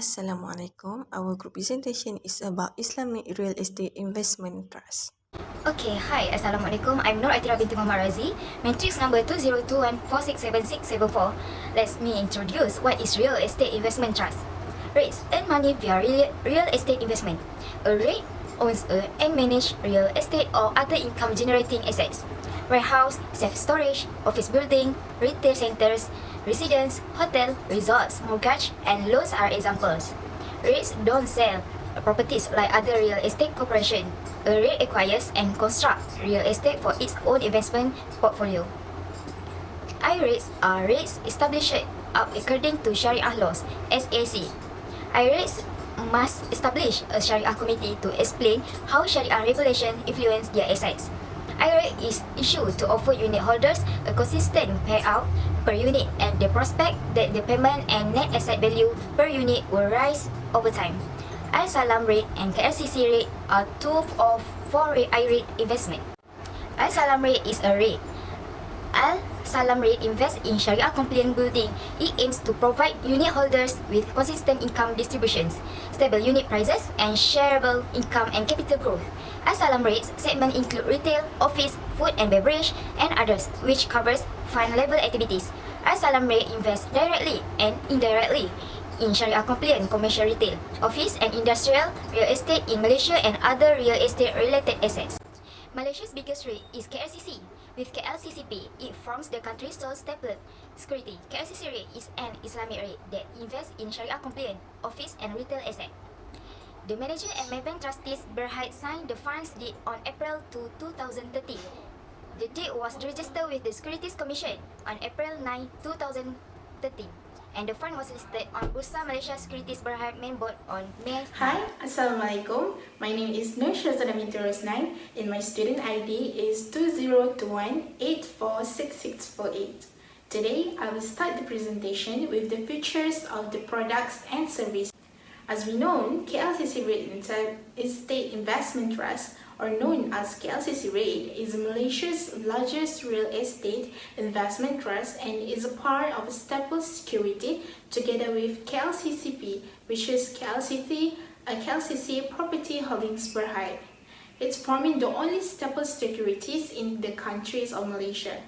Assalamualaikum. Our group presentation is about Islamic Real Estate Investment Trust. Okay, hi, Assalamualaikum. I'm Nur Aitira binti Muhammad Razi, matrix number 2021467674. Let me introduce what is Real Estate Investment Trust. REITs earn money via real estate investment. A REIT owns and manages real estate or other income-generating assets. Warehouse, self-storage, office building, retail centers, residence, hotel, resorts, mortgage, and loans are examples. REITs don't sell properties like other real estate corporation. A REIT acquires and constructs real estate for its own investment portfolio. Ireits are REITs established according to Sharia laws, SAC. Ireits must establish a Sharia committee to explain how Sharia regulation influence their assets. Irait is issued to offer unit holders a consistent payout per unit and the prospect that the payment and net asset value per unit will rise over time. Al-Salam rate and KLCC rate are two of four Irait investment. Al-Salam rate is a rate. Al-Salam rate invests in Sharia-compliant building. It aims to provide unit holders with consistent income distributions, stable unit prices, and shareable income and capital growth. Al-Salam rates segment include retail, office, food and beverage, and others, which covers fund-level activities. Al-Salam rate invests directly and indirectly in Sharia-compliant commercial retail, office and industrial, real estate in Malaysia and other real estate-related assets. Malaysia's biggest REIT is KLCC. With KLCCP, it forms the country's sole stapled security. KLCC REIT is an Islamic REIT that invests in Sharia-compliant office and retail assets. The manager and Maybank trustees Berhad signed the fund's deed on April 2, 2013. The deed was registered with the Securities Commission on April 9, 2013. And the fund was listed on Bursa Malaysia Securities Berhad main board on May. Hi, Assalamualaikum. My name is Nur Shazana binti Rosnan and my student ID is 2021846648. Today, I will start the presentation with the features of the products and services. As we know, KLCC Real Estate Investment Trust, or known as KLCC REIT, is Malaysia's largest real estate investment trust and is a part of Staple Security together with KLCCP, which is KLCC Property Holdings Berhad. It's forming the only staple securities in the countries of Malaysia.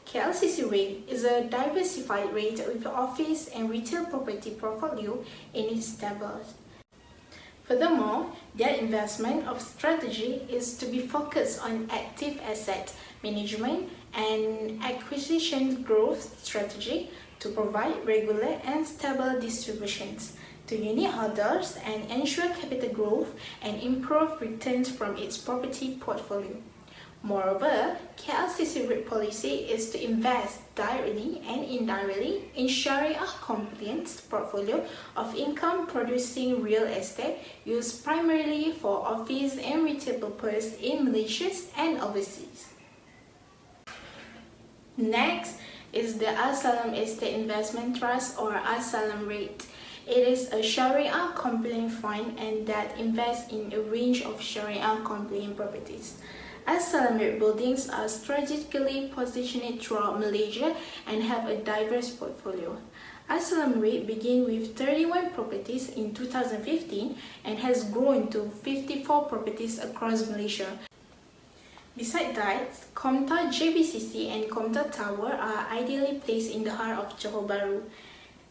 KLCC REIT is a diversified REIT with office and retail property portfolio in its stables. Furthermore, their investment of strategy is to be focused on active asset management and acquisition growth strategy to provide regular and stable distributions to unit holders and ensure capital growth and improve returns from its property portfolio. Moreover, KLCC REIT policy is to invest directly and indirectly in Sharia-compliant portfolio of income-producing real estate used primarily for office and retail purpose in Malaysia and overseas. Next is the Al-Salam Estate Investment Trust, or Al-Salam REIT. It is a Sharia-compliant fund and that invests in a range of Sharia-compliant properties. Al-Salam REIT buildings are strategically positioned throughout Malaysia and have a diverse portfolio. Al-Salam REIT began with 31 properties in 2015 and has grown to 54 properties across Malaysia. Besides that, Komtar JBCC and Komtar Tower are ideally placed in the heart of Johor Bahru.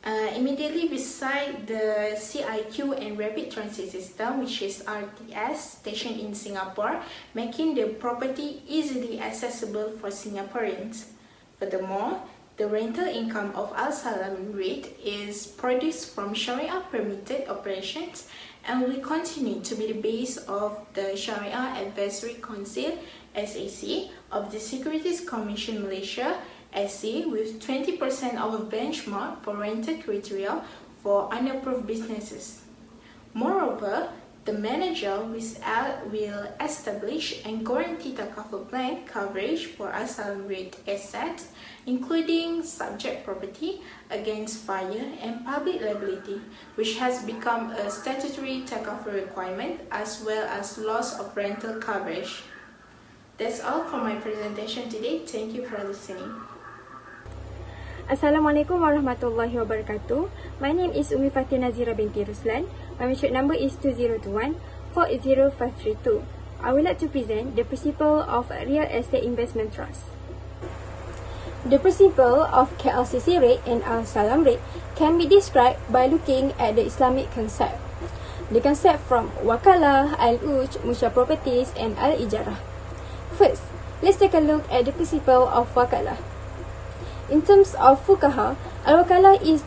Immediately beside the CIQ and Rapid Transit System, which is RTS, stationed in Singapore, making the property easily accessible for Singaporeans. Furthermore, the rental income of Al-Salam REIT is produced from Sharia-permitted operations and will continue to be the base of the Sharia Advisory Council (SAC) of the Securities Commission Malaysia SC, with 20% of a benchmark for rental criteria for unapproved businesses. Moreover, the manager will establish and guarantee takaful plan coverage for Al-Salam REIT assets, including subject property against fire and public liability, which has become a statutory takaful requirement, as well as loss of rental coverage. That's all for my presentation today. Thank you for listening. Assalamualaikum warahmatullahi wabarakatuh. My name is Umi Fatin Nazira binti Ruslan. My mention number is 2021-40532. I would like to present the principle of real estate investment trust. The principle of KLCC rate and Al-Salam rate can be described by looking at the Islamic concept. The concept from Wakalah, Al-Uj, Musya Properties and Al-Ijarah. First, let's take a look at the principle of Wakalah. In terms of fuqaha, al-wakalah is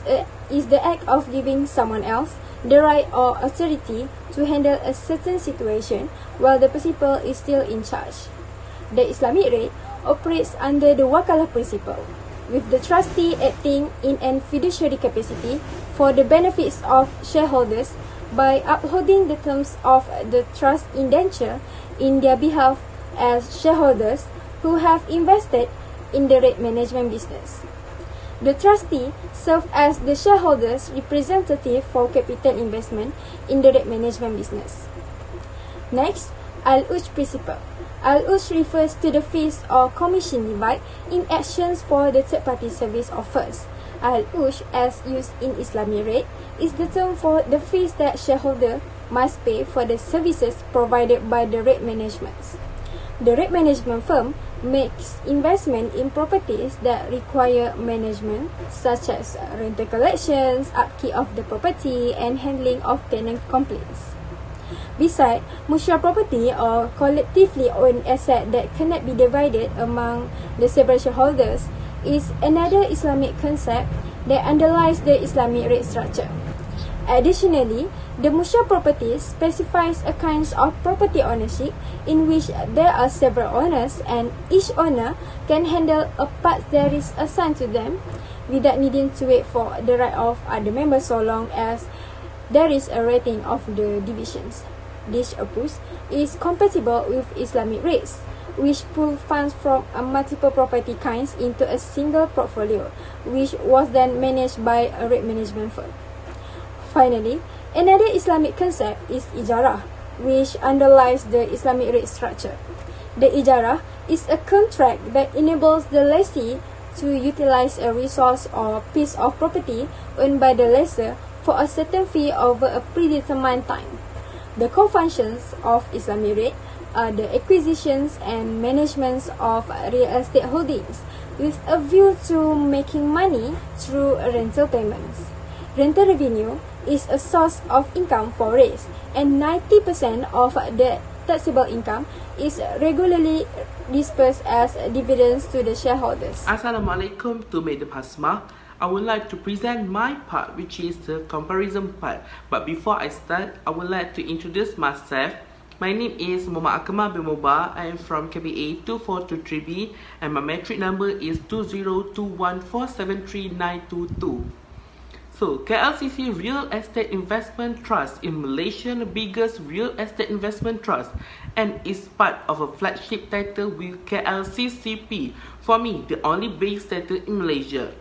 the act of giving someone else the right or authority to handle a certain situation while the principal is still in charge. The Islamic rate operates under the wakalah principle, with the trustee acting in an fiduciary capacity for the benefits of shareholders by upholding the terms of the trust indenture in their behalf as shareholders who have invested in the rate management business. The trustee serves as the shareholders' representative for capital investment in the rate management business. Next, Al-Uj principle. Al-Uj refers to the fees or commission divide in actions for the third-party service offers. Al-Uj, as used in Islamic rate, is the term for the fees that shareholder must pay for the services provided by the rate management. The rate management firm makes investment in properties that require management, such as rental collections, upkeep of the property, and handling of tenant complaints. Besides, Musya property or collectively owned asset that cannot be divided among the several shareholders is another Islamic concept that underlies the Islamic rate structure. Additionally, the Musya property specifies a kind of property ownership in which there are several owners and each owner can handle a part that is assigned to them without needing to wait for the right of other members so long as there is a rating of the divisions. This approach is compatible with Islamic rates, which pool funds from multiple property kinds into a single portfolio, which was then managed by a rate management firm. Finally, another Islamic concept is ijarah, which underlies the Islamic rate structure. The ijarah is a contract that enables the lessee to utilize a resource or piece of property owned by the lessor for a certain fee over a predetermined time. The core functions of Islamic rate are the acquisitions and managements of real estate holdings with a view to making money through rental payments. Rental revenue is a source of income for rates, and 90% of the taxable income is regularly dispersed as dividends to the shareholders. Assalamualaikum to Madam Hasma. I would like to present my part, which is the comparison part. But before I start, I would like to introduce myself. My name is Muhammad Akmal bin Mubah. I am from KBA 2423B and my metric number is 2021473922. So, KLCC Real Estate Investment Trust is Malaysia's biggest real estate investment trust and is part of a flagship title with KLCCP, for me the only base title in Malaysia.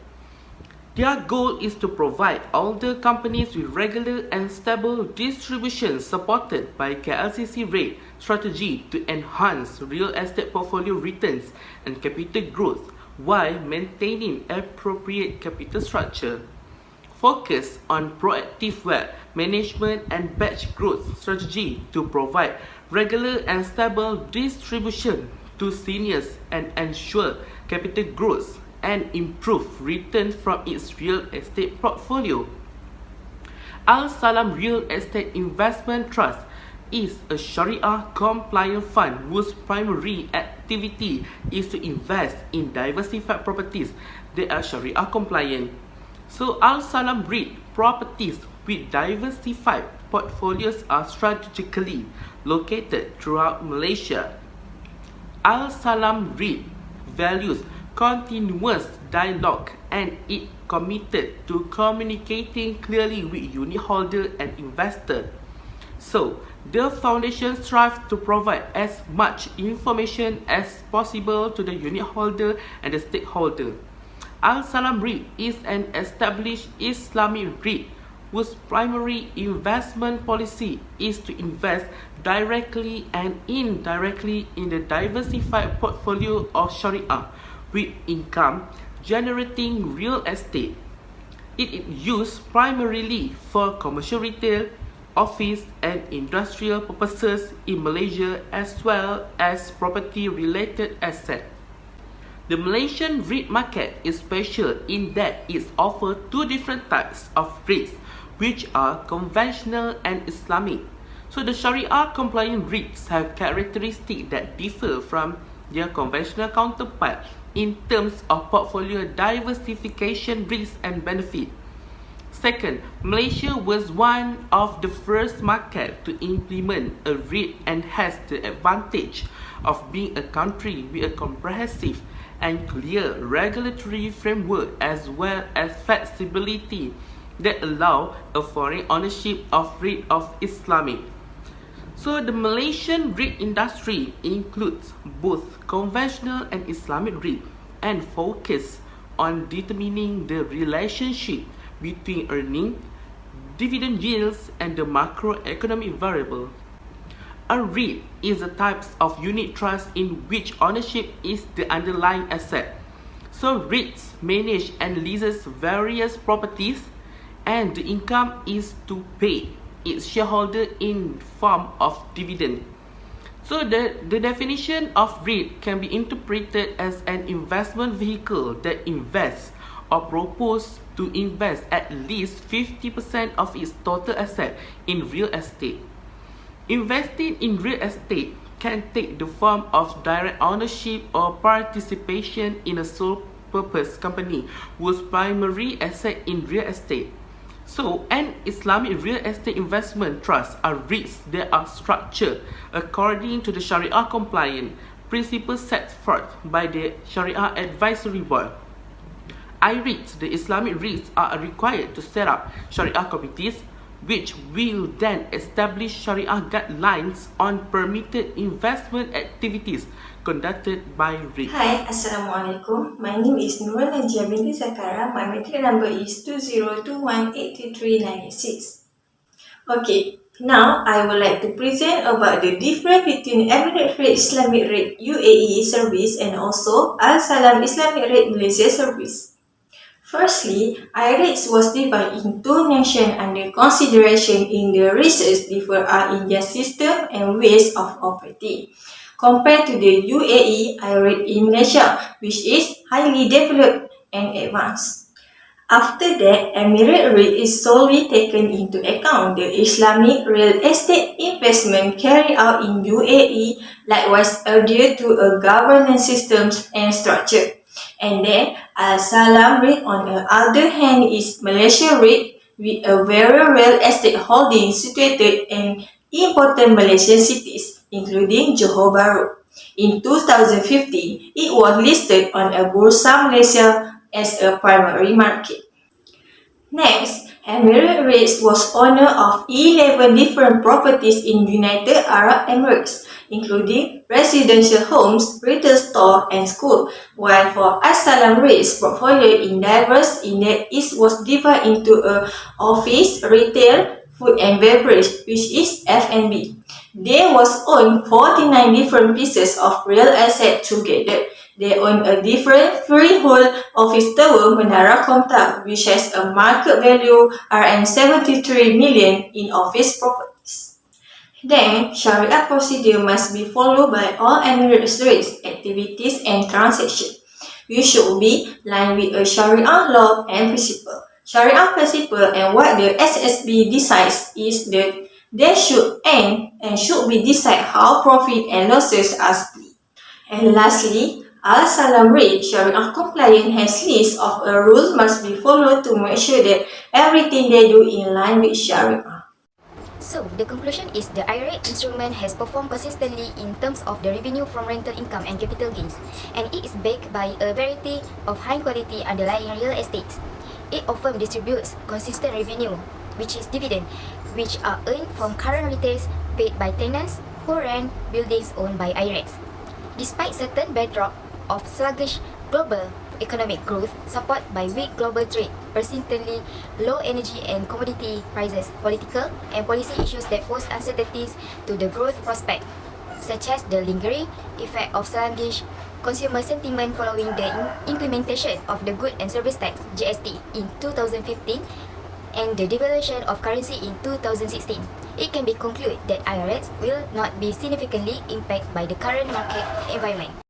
Their goal is to provide older companies with regular and stable distribution supported by KLCC rate strategy to enhance real estate portfolio returns and capital growth while maintaining appropriate capital structure. Focus on proactive wealth management and batch growth strategy to provide regular and stable distribution to seniors and ensure capital growth and improve return from its real estate portfolio. Al-Salam Real Estate Investment Trust is a Sharia compliant fund whose primary activity is to invest in diversified properties that are Sharia compliant. So Al-Salam REIT properties with diversified portfolios are strategically located throughout Malaysia. Al-Salam REIT values continuous dialogue and is committed to communicating clearly with unit holder and investor. So, the foundation strives to provide as much information as possible to the unit holder and the stakeholder. Al-Salam REIT is an established Islamic REIT whose primary investment policy is to invest directly and indirectly in the diversified portfolio of Sharia with income income-generating real estate. It is used primarily for commercial retail, office and industrial purposes in Malaysia as well as property-related assets. The Malaysian REIT market is special in that it offers two different types of REITs, which are conventional and Islamic. So the Sharia-compliant REITs have characteristics that differ from their conventional counterpart in terms of portfolio diversification, risks and benefit. Second, Malaysia was one of the first markets to implement a REIT and has the advantage of being a country with a comprehensive and clear regulatory framework as well as flexibility that allow a foreign ownership of REIT of Islamic. So the Malaysian REIT industry includes both conventional and Islamic REIT and focus on determining the relationship between earning, dividend yields and the macroeconomic variable. A REIT is a type of unit trust in which ownership is the underlying asset. So REITs manage and leases various properties and the income is to pay its shareholder in form of dividend. So the definition of REIT can be interpreted as an investment vehicle that invests or proposes to invest at least 50% of its total asset in real estate. Investing in real estate can take the form of direct ownership or participation in a sole purpose company whose primary asset in real estate. So, an Islamic real estate investment trust are REITs that are structured according to the Sharia compliant principles set forth by the Sharia Advisory Board. Ireits, the Islamic REITs, are required to set up Sharia committees which will then establish Sharia guidelines on permitted investment activities conducted by REITs. Hi, Assalamualaikum. My name is Nurul Najia binti Zakara. My matric number is 2021833986. Okay, now I would like to present about the difference between Emirate Rate Islamic Rate UAE service and also Al Salam Islamic Rate Malaysia service. Firstly, Ireits was divided into two nations under consideration in the research differ in their system and ways of operating. Compared to the UAE, Ireits in Malaysia, which is highly developed and advanced. After that, Emirate rate is solely taken into account the Islamic real estate investment carried out in UAE, likewise adhere to a governance system and structure. And then, Al-Salam rate on the other hand is Malaysia rate with a very real estate holding situated in important Malaysian cities, including Johor Bahru. In 2015, it was listed on a Bursa Malaysia as a primary market. Next, Emirate Rates was owner of 11 different properties in United Arab Emirates, including residential homes, retail store, and school, while for As-Salam Rates portfolio in diverse in that it was divided into a office, retail, food and beverage, which is F&B. They was owned 49 different pieces of real estate together. They own a different freehold office tower Menara Komtak, which has a market value RM73 million in office properties. Then, Sharia procedure must be followed by all Emirates rates, activities and transactions. We should be aligned with a Sharia law and principle. Sharia principle and what the SSB decides is that they should end and should be decide how profit and losses are split. And lastly, Al-Salam rate Sharia compliant has list of a rules must be followed to make sure that everything they do in line with Sharia. So, the conclusion is the Ireits instrument has performed consistently in terms of the revenue from rental income and capital gains, and it is backed by a variety of high-quality underlying real estates. It often distributes consistent revenue, which is dividend, which are earned from current retails paid by tenants who rent buildings owned by Ireits. Despite certain backdrop of sluggish global economic growth supported by weak global trade, persistently low energy and commodity prices, political and policy issues that pose uncertainties to the growth prospect, such as the lingering effect of sluggish consumer sentiment following the implementation of the Goods and Service Tax (GST) in 2015 and the devaluation of currency in 2016, it can be concluded that Ireits will not be significantly impacted by the current market environment.